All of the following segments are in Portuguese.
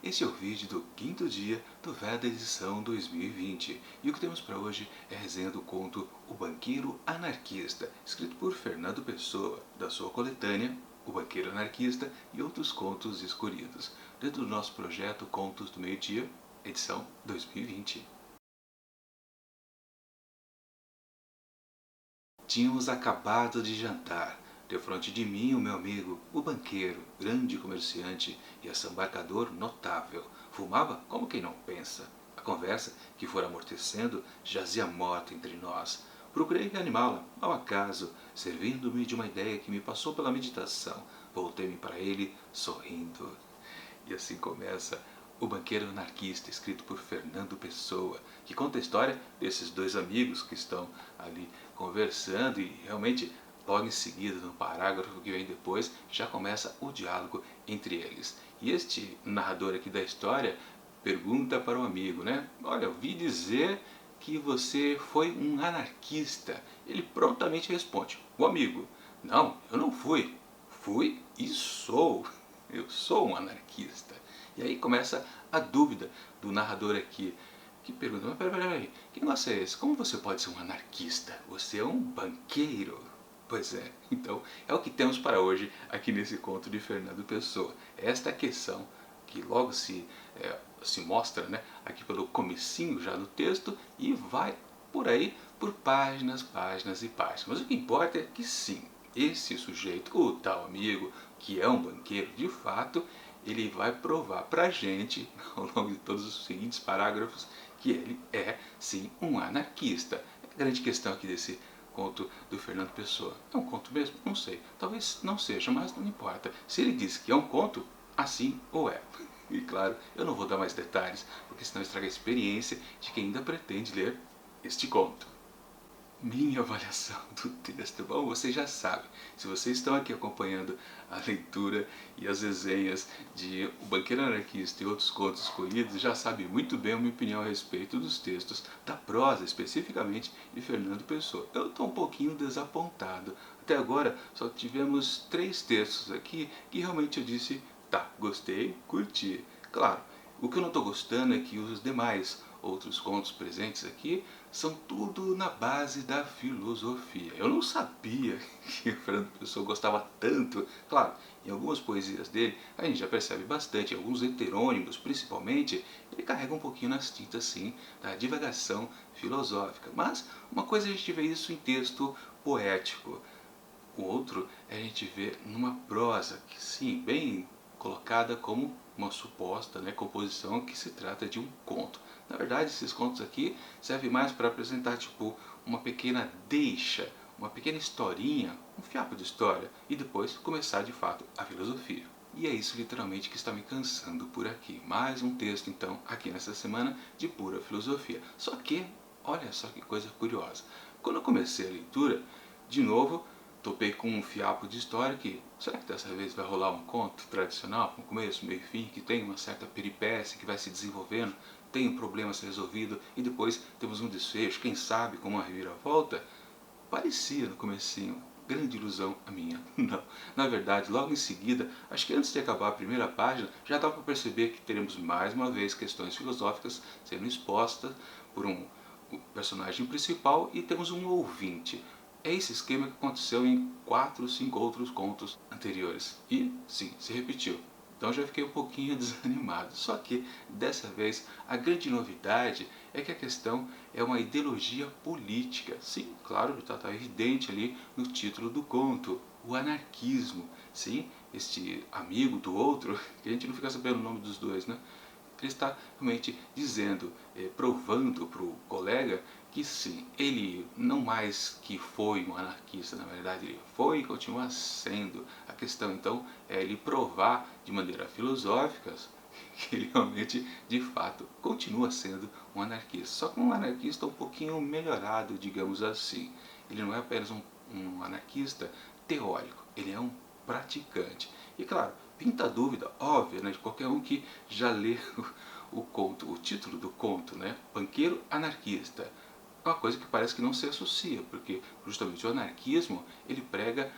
Este é o vídeo do quinto dia do Veda edição 2020 e o que temos para hoje é a resenha do conto O Banqueiro Anarquista, escrito por Fernando Pessoa, da sua coletânea O Banqueiro Anarquista e Outros Contos Escolhidos, dentro do nosso projeto Contos do Meio-Dia, edição 2020. Tínhamos acabado de jantar. Defronte de mim, o meu amigo, o banqueiro, grande comerciante e assambarcador notável. Fumava como quem não pensa. A conversa, que fora amortecendo, jazia morta entre nós. Procurei reanimá-la, ao acaso, servindo-me de uma ideia que me passou pela meditação. Voltei-me para ele, sorrindo. E assim começa O Banqueiro Anarquista, escrito por Fernando Pessoa, que conta a história desses dois amigos que estão ali conversando e realmente logo em seguida, no parágrafo que vem depois, já começa o diálogo entre eles. E este narrador aqui da história pergunta para o amigo, né? Olha, ouvi dizer que você foi um anarquista. Ele prontamente responde, o amigo, não, eu não fui. Fui e sou. Eu sou um anarquista. E aí começa a dúvida do narrador aqui, que pergunta, mas peraí, que negócio é esse? Como você pode ser um anarquista? Você é um banqueiro. Pois é, então é o que temos para hoje aqui nesse conto de Fernando Pessoa. Esta questão que logo se mostra, né, aqui pelo comecinho já no texto e vai por aí por páginas, páginas e páginas. Mas o que importa é que sim, esse sujeito, o tal amigo, que é um banqueiro de fato, ele vai provar pra gente, ao longo de todos os seguintes parágrafos, que ele é sim um anarquista. A grande questão aqui desse conto do Fernando Pessoa. É um conto mesmo? Não sei. Talvez não seja, mas não importa. Se ele diz que é um conto, assim ou é. E claro, eu não vou dar mais detalhes, porque senão estraga a experiência de quem ainda pretende ler este conto. Minha avaliação do texto. Bom, vocês já sabem, se vocês estão aqui acompanhando a leitura e as resenhas de O Banqueiro Anarquista e Outros Contos Escolhidos, já sabem muito bem a minha opinião a respeito dos textos, da prosa especificamente, de Fernando Pessoa. Eu estou um pouquinho desapontado. Até agora só tivemos 3 textos aqui que realmente eu disse, tá, gostei, curti. Claro, o que eu não estou gostando é que os demais outros contos presentes aqui são tudo na base da filosofia. Eu não sabia que o Fernando Pessoa gostava tanto. Claro, em algumas poesias dele a gente já percebe bastante, em alguns heterônimos principalmente, ele carrega um pouquinho nas tintas sim da divagação filosófica. Mas uma coisa a gente vê isso em texto poético, o outro a gente vê numa prosa, que sim, bem colocada como uma suposta, né, composição que se trata de um conto. Na verdade, esses contos aqui servem mais para apresentar tipo uma pequena deixa, uma pequena historinha, um fiapo de história, e depois começar de fato a filosofia. E é isso literalmente que está me cansando por aqui. Mais um texto então aqui nessa semana de pura filosofia. Só que, olha só que coisa curiosa. Quando eu comecei a leitura, de novo, topei com um fiapo de história que, será que dessa vez vai rolar um conto tradicional, com começo, meio e fim, que tem uma certa peripécia, que vai se desenvolvendo, tem um problema a ser resolvido e depois temos um desfecho, quem sabe com uma reviravolta? Parecia no comecinho, grande ilusão a minha. Não, na verdade, logo em seguida, acho que antes de acabar a primeira página, já dá para perceber que teremos mais uma vez questões filosóficas sendo expostas por um personagem principal e temos um ouvinte. É esse esquema que aconteceu em 4 ou 5 outros contos anteriores. E, sim, se repetiu. Então já fiquei um pouquinho desanimado. Só que, dessa vez, a grande novidade é que a questão é uma ideologia política. Sim, claro, está evidente ali no título do conto. O anarquismo. Sim, este amigo do outro, que a gente não fica sabendo o nome dos dois, né? Ele está realmente dizendo, provando para o colega que sim, ele não mais que foi um anarquista, na verdade ele foi e continua sendo. A questão então é ele provar de maneira filosófica que ele realmente, de fato, continua sendo um anarquista. Só que um anarquista um pouquinho melhorado, digamos assim. Ele não é apenas um anarquista teórico, ele é um praticante. E claro, pinta a dúvida óbvia, né, de qualquer um que já lê o conto, o título do conto, né, Banqueiro Anarquista. É uma coisa que parece que não se associa, porque justamente o anarquismo ele prega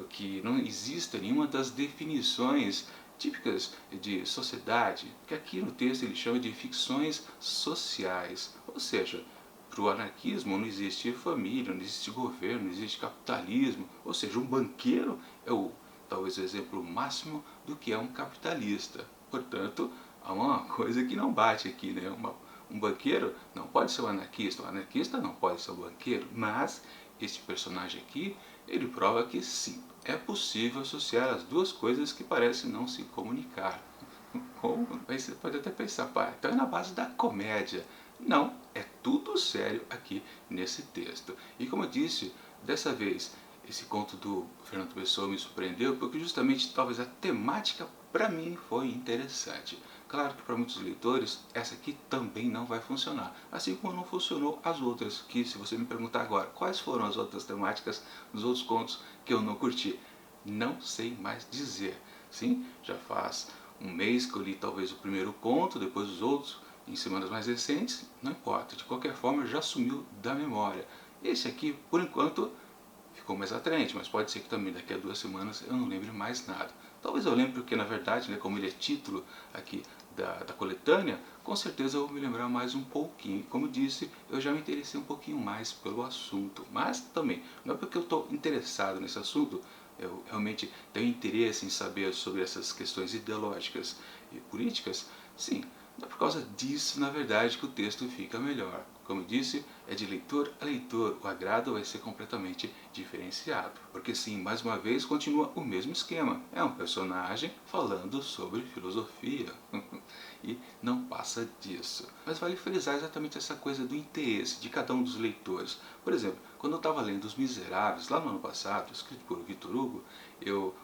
que não exista nenhuma das definições típicas de sociedade, que aqui no texto ele chama de ficções sociais, ou seja, para o anarquismo não existe família, não existe governo, não existe capitalismo, ou seja, um banqueiro é talvez o exemplo máximo do que é um capitalista. Portanto, há uma coisa que não bate aqui, né? Um banqueiro não pode ser um anarquista não pode ser um banqueiro, mas este personagem aqui, ele prova que sim, é possível associar as duas coisas que parecem não se comunicar. Ou você pode até pensar, pá, então é na base da comédia. Não, é tudo sério aqui nesse texto. E como eu disse, dessa vez, esse conto do Fernando Pessoa me surpreendeu porque justamente talvez a temática para mim foi interessante. Claro que para muitos leitores essa aqui também não vai funcionar, assim como não funcionou as outras, que se você me perguntar agora quais foram as outras temáticas dos outros contos que eu não curti, não sei mais dizer. Sim, já faz um mês que eu li talvez o primeiro conto, depois os outros em semanas mais recentes, não importa, de qualquer forma já sumiu da memória. Esse aqui, por enquanto, ficou mais atraente, mas pode ser que também daqui a 2 semanas eu não lembre mais nada. Talvez eu lembre porque na verdade, né, como ele é título aqui da coletânea, com certeza eu vou me lembrar mais um pouquinho. Como eu disse, eu já me interessei um pouquinho mais pelo assunto, mas também, não é porque eu estou interessado nesse assunto, eu realmente tenho interesse em saber sobre essas questões ideológicas e políticas, sim, não é por causa disso, na verdade, que o texto fica melhor. Como eu disse, é de leitor a leitor, o agrado vai ser completamente diferenciado. Porque sim, mais uma vez, continua o mesmo esquema. É um personagem falando sobre filosofia. E não passa disso. Mas vale frisar exatamente essa coisa do interesse de cada um dos leitores. Por exemplo, quando eu estava lendo Os Miseráveis, lá no ano passado, escrito por Victor Hugo,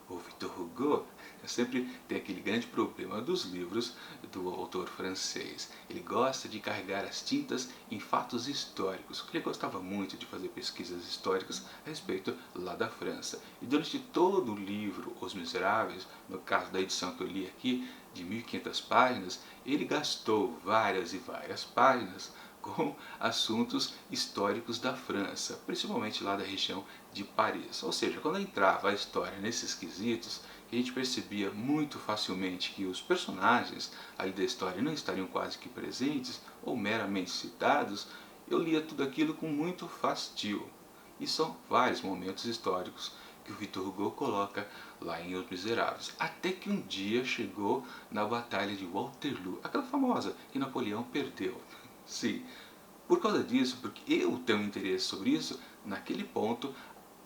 o Victor Hugo, sempre tem aquele grande problema dos livros do autor francês. Ele gosta de carregar as tintas em fatos históricos. Ele gostava muito de fazer pesquisas históricas a respeito lá da França. E durante todo o livro Os Miseráveis, no caso da edição que eu li aqui, de 1500 páginas, ele gastou várias e várias páginas com assuntos históricos da França, principalmente lá da região de Paris. Ou seja, quando entrava a história nesses quesitos, a gente percebia muito facilmente que os personagens ali da história não estariam quase que presentes ou meramente citados, eu lia tudo aquilo com muito fastio. E são vários momentos históricos que o Victor Hugo coloca lá em Os Miseráveis. Até que um dia chegou na Batalha de Waterloo, aquela famosa que Napoleão perdeu. Sim, por causa disso, porque eu tenho interesse sobre isso, naquele ponto,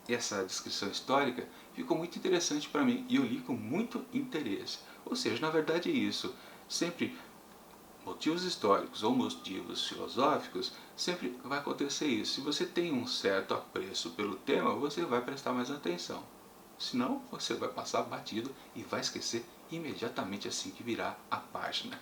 essa descrição histórica ficou muito interessante para mim e eu li com muito interesse. Ou seja, na verdade é isso. Sempre motivos históricos ou motivos filosóficos, sempre vai acontecer isso. Se você tem um certo apreço pelo tema, você vai prestar mais atenção. Senão, você vai passar batido e vai esquecer imediatamente assim que virar a página.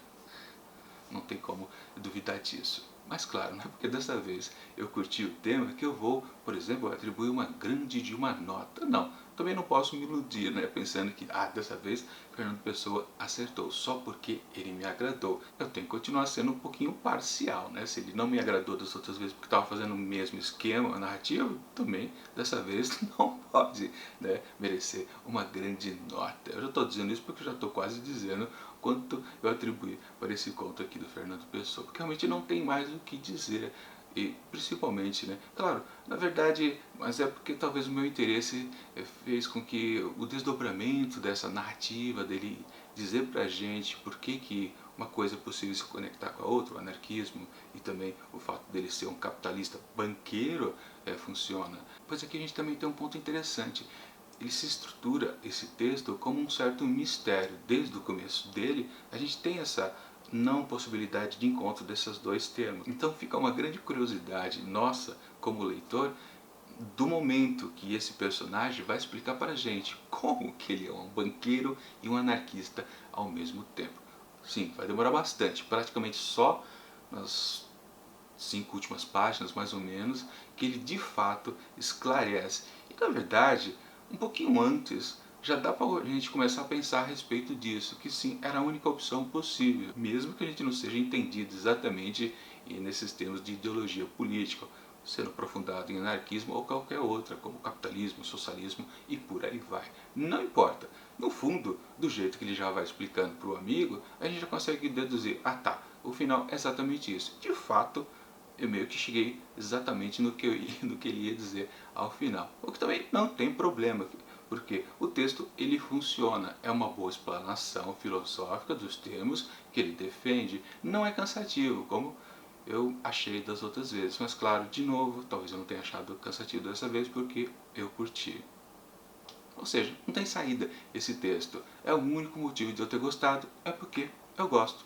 Não tem como duvidar disso. Mas claro, não é porque dessa vez eu curti o tema que eu vou, por exemplo, atribuir uma grande de uma nota. Não, também não posso me iludir, né, pensando que dessa vez Fernando Pessoa acertou só porque ele me agradou. Eu tenho que continuar sendo um pouquinho parcial, né? Se ele não me agradou das outras vezes porque estava fazendo o mesmo esquema narrativo, também dessa vez não pode, né, merecer uma grande nota. Eu já estou dizendo isso porque eu já estou quase dizendo quanto eu atribuí para esse conto aqui do Fernando Pessoa, porque realmente não tem mais o que dizer. E principalmente, né? Claro, na verdade, mas é porque talvez o meu interesse fez com que o desdobramento dessa narrativa dele dizer pra gente por que uma coisa é possível se conectar com a outra, o anarquismo e também o fato dele ser um capitalista banqueiro funciona. Pois aqui a gente também tem um ponto interessante. Ele se estrutura esse texto como um certo mistério. Desde o começo dele, a gente tem essa não possibilidade de encontro desses dois termos. Então fica uma grande curiosidade nossa, como leitor, do momento que esse personagem vai explicar para a gente como que ele é um banqueiro e um anarquista ao mesmo tempo. Sim, vai demorar bastante, praticamente só nas 5 últimas páginas, mais ou menos, que ele de fato esclarece. E na verdade, um pouquinho antes, já dá para a gente começar a pensar a respeito disso, que sim, era a única opção possível, mesmo que a gente não seja entendido exatamente nesses termos de ideologia política. sendo aprofundado em anarquismo ou qualquer outra, como capitalismo, socialismo e por aí vai. Não importa. No fundo, do jeito que ele já vai explicando para o amigo, a gente já consegue deduzir, ah tá, o final é exatamente isso. De fato, eu meio que cheguei exatamente no que ele ia dizer ao final. O que também não tem problema, porque o texto ele funciona, é uma boa explanação filosófica dos termos que ele defende, não é cansativo, como eu achei das outras vezes, mas claro, de novo, talvez eu não tenha achado cansativo dessa vez porque eu curti. Ou seja, não tem saída esse texto. É o único motivo de eu ter gostado, é porque eu gosto.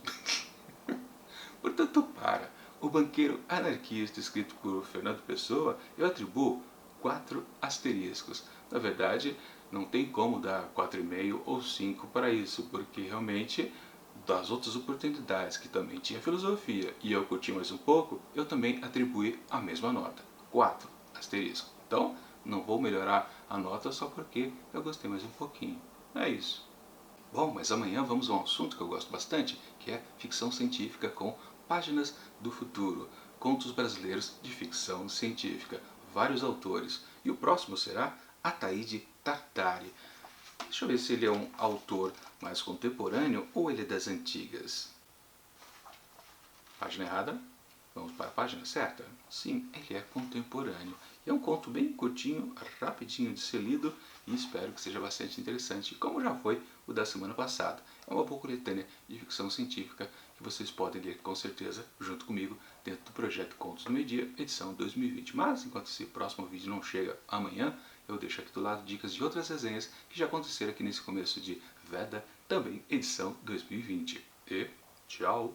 Portanto, para O Banqueiro Anarquista, escrito por Fernando Pessoa, eu atribuo 4 asteriscos. Na verdade, não tem como dar 4,5 ou 5 para isso, porque realmente, das outras oportunidades que também tinha filosofia e eu curti mais um pouco, eu também atribuí a mesma nota, 4 asterisco. Então, não vou melhorar a nota só porque eu gostei mais um pouquinho. É isso. Bom, mas amanhã vamos a um assunto que eu gosto bastante, que é ficção científica com Páginas do Futuro, contos brasileiros de ficção científica, vários autores. E o próximo será Ataíde Tartari. Deixa eu ver se ele é um autor mais contemporâneo ou ele é das antigas. Página errada? Vamos para a página certa? Sim, ele é contemporâneo. E é um conto bem curtinho, rapidinho de ser lido e espero que seja bastante interessante, como já foi o da semana passada. É uma boa coletânea de ficção científica que vocês podem ler com certeza junto comigo dentro do projeto Contos do Meio Dia, edição 2020. Mas enquanto esse próximo vídeo não chega amanhã, eu deixo aqui do lado dicas de outras resenhas que já aconteceram aqui nesse começo de Veda, também edição 2020. E tchau!